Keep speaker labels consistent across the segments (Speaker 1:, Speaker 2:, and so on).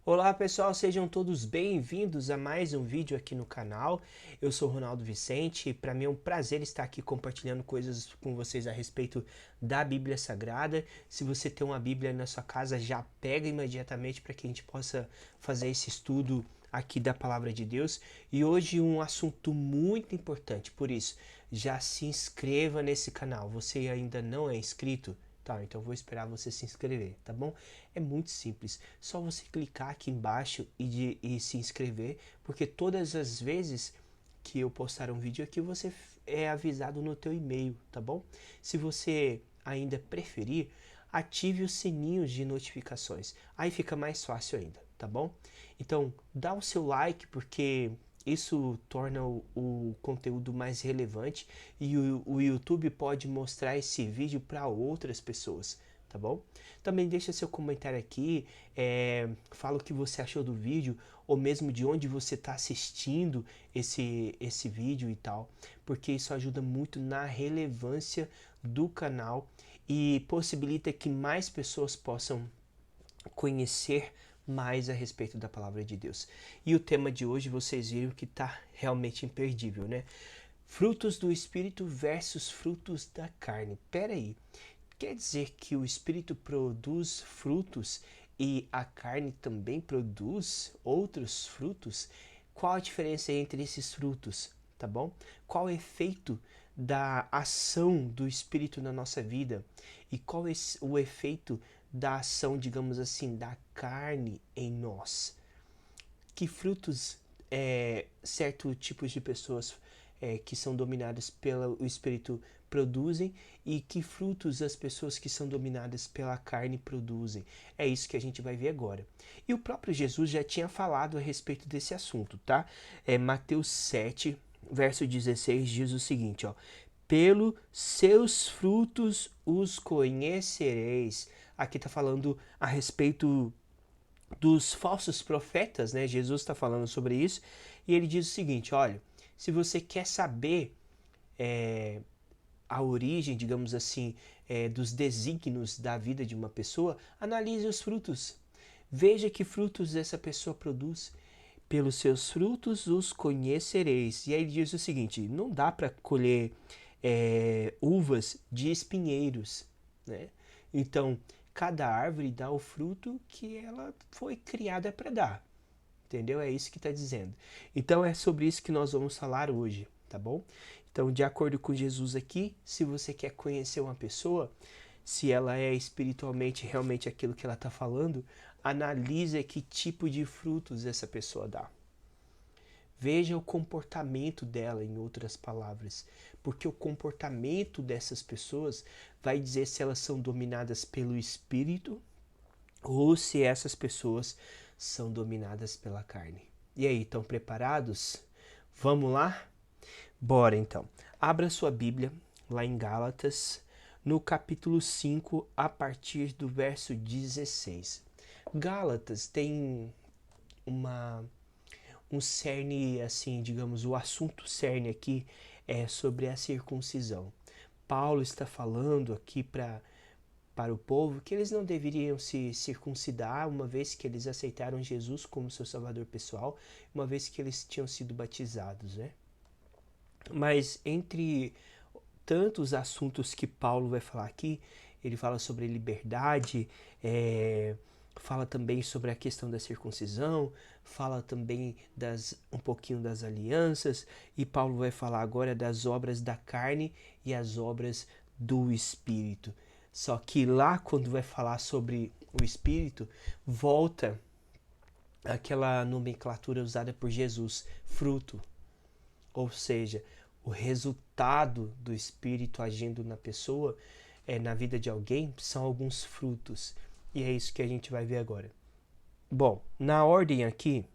Speaker 1: Olá pessoal, sejam todos bem-vindos a mais um vídeo aqui no canal. Eu sou Ronaldo Vicente e para mim é um prazer estar aqui compartilhando coisas com vocês a respeito da Bíblia Sagrada. Se você tem uma Bíblia na sua casa, já pega imediatamente para que a gente possa fazer esse estudo aqui da Palavra de Deus. E hoje um assunto muito importante, por isso, já se inscreva nesse canal. Você ainda não é inscrito? Tá, então eu vou esperar você se inscrever, tá bom? É muito simples, só você clicar aqui embaixo e se inscrever, porque todas as vezes que eu postar um vídeo aqui, você é avisado no teu e-mail, tá bom? Se você ainda preferir, ative os sininhos de notificações, aí fica mais fácil ainda, tá bom? Então, dá o seu like, porque isso torna o conteúdo mais relevante e o YouTube pode mostrar esse vídeo para outras pessoas, tá bom? Também deixa seu comentário aqui, fala o que você achou do vídeo ou mesmo de onde você está assistindo esse vídeo e tal, porque isso ajuda muito na relevância do canal e possibilita que mais pessoas possam conhecer mais a respeito da palavra de Deus. E o tema de hoje vocês viram que está realmente imperdível, né? Frutos do Espírito versus frutos da carne. Pera aí, quer dizer que o Espírito produz frutos e a carne também produz outros frutos? Qual a diferença entre esses frutos, tá bom? Qual o efeito da ação do Espírito na nossa vida? E qual é o efeito da ação, digamos assim, da carne em nós? Que frutos certos tipos de pessoas que são dominadas pelo Espírito produzem e que frutos as pessoas que são dominadas pela carne produzem. É isso que a gente vai ver agora. E o próprio Jesus já tinha falado a respeito desse assunto, tá? Mateus 7, verso 16 diz o seguinte, ó: pelo seus frutos os conhecereis. Aqui está falando a respeito dos falsos profetas, né? Jesus está falando sobre isso e ele diz o seguinte: olha, se você quer saber a origem, digamos assim, dos desígnios da vida de uma pessoa, analise os frutos. Veja que frutos essa pessoa produz. Pelos seus frutos os conhecereis. E aí ele diz o seguinte: não dá para colher uvas de espinheiros, né? Então, cada árvore dá o fruto que ela foi criada para dar. Entendeu? É isso que está dizendo. Então é sobre isso que nós vamos falar hoje, tá bom? Então, de acordo com Jesus aqui, se você quer conhecer uma pessoa, se ela é espiritualmente realmente aquilo que ela está falando, analise que tipo de frutos essa pessoa dá. Veja o comportamento dela, em outras palavras, porque o comportamento dessas pessoas vai dizer se elas são dominadas pelo espírito ou se essas pessoas são dominadas pela carne. E aí, estão preparados? Vamos lá? Bora então. Abra sua Bíblia lá em Gálatas, no capítulo 5, a partir do verso 16. Gálatas tem uma um cerne, assim, digamos, o assunto cerne aqui é sobre a circuncisão. Paulo está falando aqui para o povo que eles não deveriam se circuncidar, uma vez que eles aceitaram Jesus como seu salvador pessoal, uma vez que eles tinham sido batizados, né? Mas entre tantos assuntos que Paulo vai falar aqui, ele fala sobre liberdade, fala também sobre a questão da circuncisão, fala também um pouquinho das alianças, e Paulo vai falar agora das obras da carne e as obras do Espírito. Só que lá, quando vai falar sobre o Espírito, volta aquela nomenclatura usada por Jesus, fruto. Ou seja, o resultado do Espírito agindo na pessoa, na vida de alguém, são alguns frutos. E é isso que a gente vai ver agora. Bom, na ordem aqui,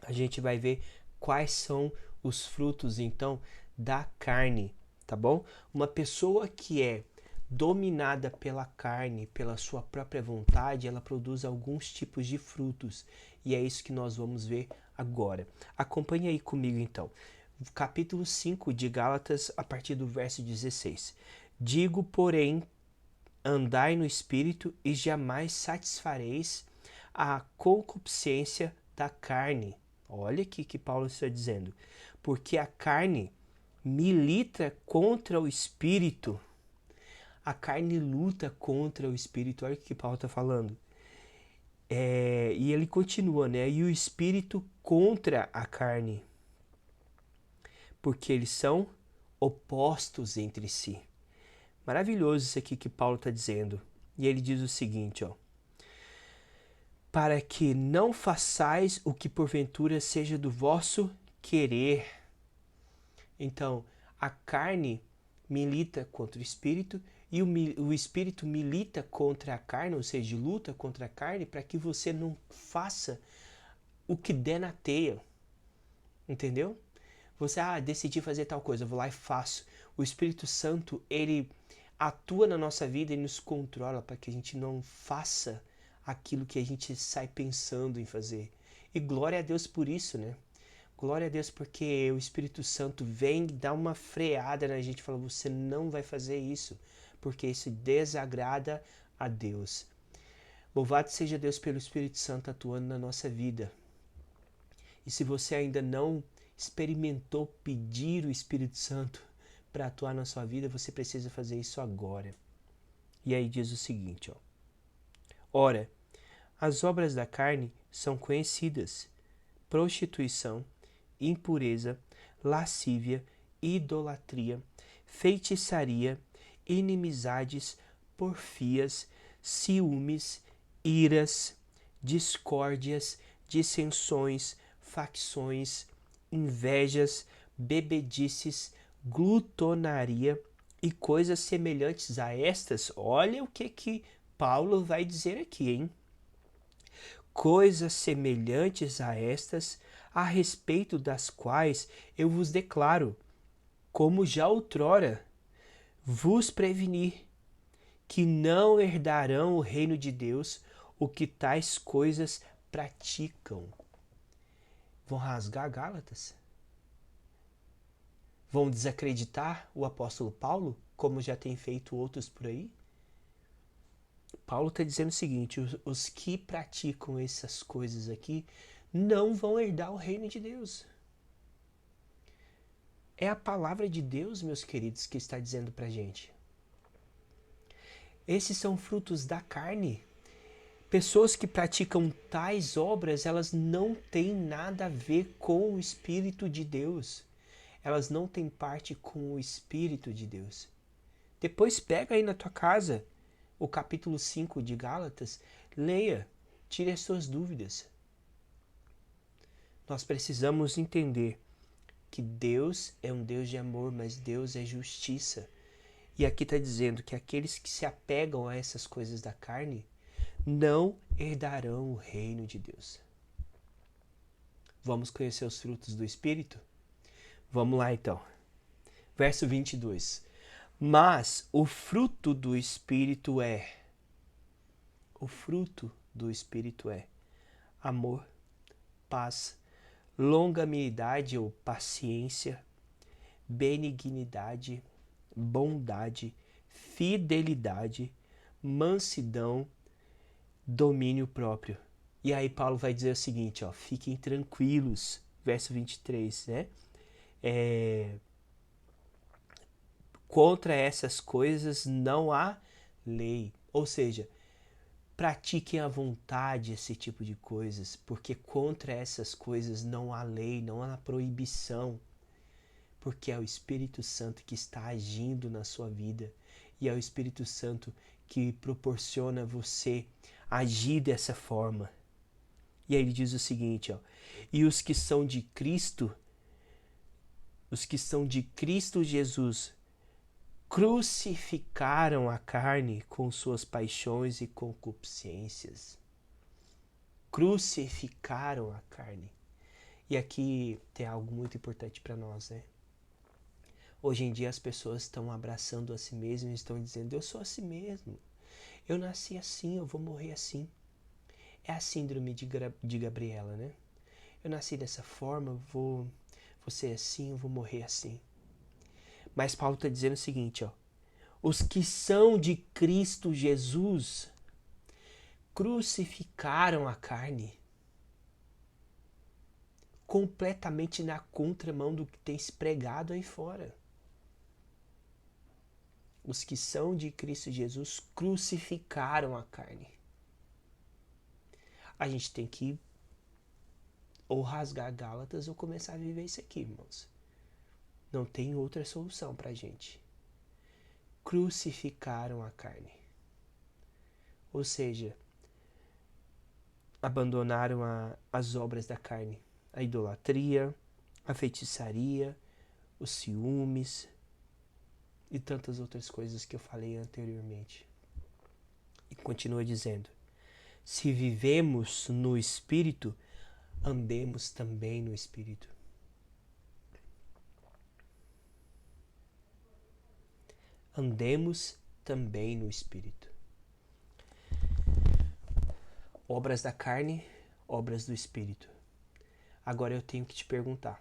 Speaker 1: a gente vai ver quais são os frutos, então, da carne, tá bom? Uma pessoa que é dominada pela carne, pela sua própria vontade, ela produz alguns tipos de frutos. E é isso que nós vamos ver agora. Acompanhe aí comigo, então. Capítulo 5 de Gálatas, a partir do verso 16. Digo, porém, andai no Espírito e jamais satisfareis a concupiscência da carne. Olha aqui que Paulo está dizendo. Porque a carne milita contra o espírito. A carne luta contra o espírito. Olha o que Paulo está falando. E ele continua, né? E o espírito contra a carne. Porque eles são opostos entre si. Maravilhoso isso aqui que Paulo está dizendo. E ele diz o seguinte, ó. Para que não façais o que porventura seja do vosso querer. Então, a carne milita contra o espírito e o espírito milita contra a carne, ou seja, luta contra a carne para que você não faça o que der na teia. Entendeu? Você, decidi fazer tal coisa, eu vou lá e faço. O Espírito Santo, ele atua na nossa vida e nos controla para que a gente não faça aquilo que a gente sai pensando em fazer. E glória a Deus por isso, né? Glória a Deus porque o Espírito Santo vem dar uma freada na gente e fala, você não vai fazer isso, porque isso desagrada a Deus. Louvado seja Deus pelo Espírito Santo atuando na nossa vida. E se você ainda não experimentou pedir o Espírito Santo para atuar na sua vida, você precisa fazer isso agora. E aí diz o seguinte, ó. Ora, as obras da carne são conhecidas: prostituição, impureza, lascívia, idolatria, feitiçaria, inimizades, porfias, ciúmes, iras, discórdias, dissensões, facções, invejas, bebedices, glutonaria e coisas semelhantes a estas. Olha o que Paulo vai dizer aqui, hein? Coisas semelhantes a estas, a respeito das quais eu vos declaro, como já outrora vos preveni, que não herdarão o reino de Deus o que tais coisas praticam. Vão rasgar Gálatas? Vão desacreditar o apóstolo Paulo, como já tem feito outros por aí? Paulo está dizendo o seguinte, os que praticam essas coisas aqui não vão herdar o reino de Deus. É a palavra de Deus, meus queridos, que está dizendo pra gente. Esses são frutos da carne. Pessoas que praticam tais obras, elas não têm nada a ver com o Espírito de Deus. Elas não têm parte com o Espírito de Deus. Depois pega aí na tua casa o capítulo 5 de Gálatas, leia, tire as suas dúvidas. Nós precisamos entender que Deus é um Deus de amor, mas Deus é justiça. E aqui está dizendo que aqueles que se apegam a essas coisas da carne não herdarão o reino de Deus. Vamos conhecer os frutos do Espírito? Vamos lá então. Verso 22. Mas o fruto do Espírito é... O fruto do Espírito é amor, paz, longanimidade ou paciência, benignidade, bondade, fidelidade, mansidão, domínio próprio. E aí Paulo vai dizer o seguinte, ó, fiquem tranquilos, verso 23, né? Contra essas coisas não há lei. Ou seja, pratiquem à vontade esse tipo de coisas, porque contra essas coisas não há lei, não há proibição, porque é o Espírito Santo que está agindo na sua vida e é o Espírito Santo que proporciona você agir dessa forma. E aí ele diz o seguinte, ó, e os que são de Cristo Jesus, crucificaram a carne com suas paixões e concupiscências. Crucificaram a carne. E aqui tem algo muito importante para nós, né? Hoje em dia as pessoas estão abraçando a si mesmas e estão dizendo, eu sou assim mesmo. Eu nasci assim, eu vou morrer assim. É a síndrome de Gabriela, né? Eu nasci dessa forma, vou ser assim, eu vou morrer assim. Mas Paulo está dizendo o seguinte, ó. Os que são de Cristo Jesus crucificaram a carne completamente na contramão do que tem se pregado aí fora. Os que são de Cristo Jesus crucificaram a carne. A gente tem que ou rasgar Gálatas ou começar a viver isso aqui, irmãos. Não tem outra solução pra gente. Crucificaram a carne. Ou seja, abandonaram as obras da carne. A idolatria, a feitiçaria, os ciúmes e tantas outras coisas que eu falei anteriormente. E continua dizendo: se vivemos no Espírito, andemos também no Espírito. Andemos também no Espírito. Obras da carne, obras do Espírito. Agora eu tenho que te perguntar: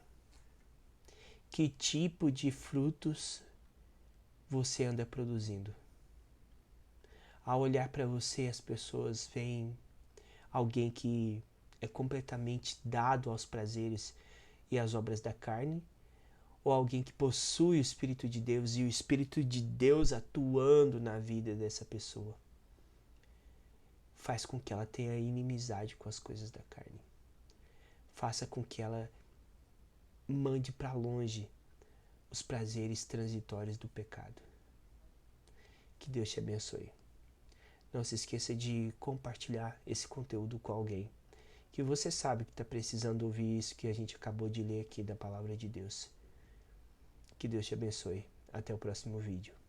Speaker 1: que tipo de frutos você anda produzindo? Ao olhar para você, as pessoas veem alguém que é completamente dado aos prazeres e às obras da carne, ou alguém que possui o Espírito de Deus e o Espírito de Deus atuando na vida dessa pessoa faz com que ela tenha inimizade com as coisas da carne. Faça com que ela mande para longe os prazeres transitórios do pecado. Que Deus te abençoe. Não se esqueça de compartilhar esse conteúdo com alguém que você sabe que está precisando ouvir isso que a gente acabou de ler aqui da Palavra de Deus. Que Deus te abençoe. Até o próximo vídeo.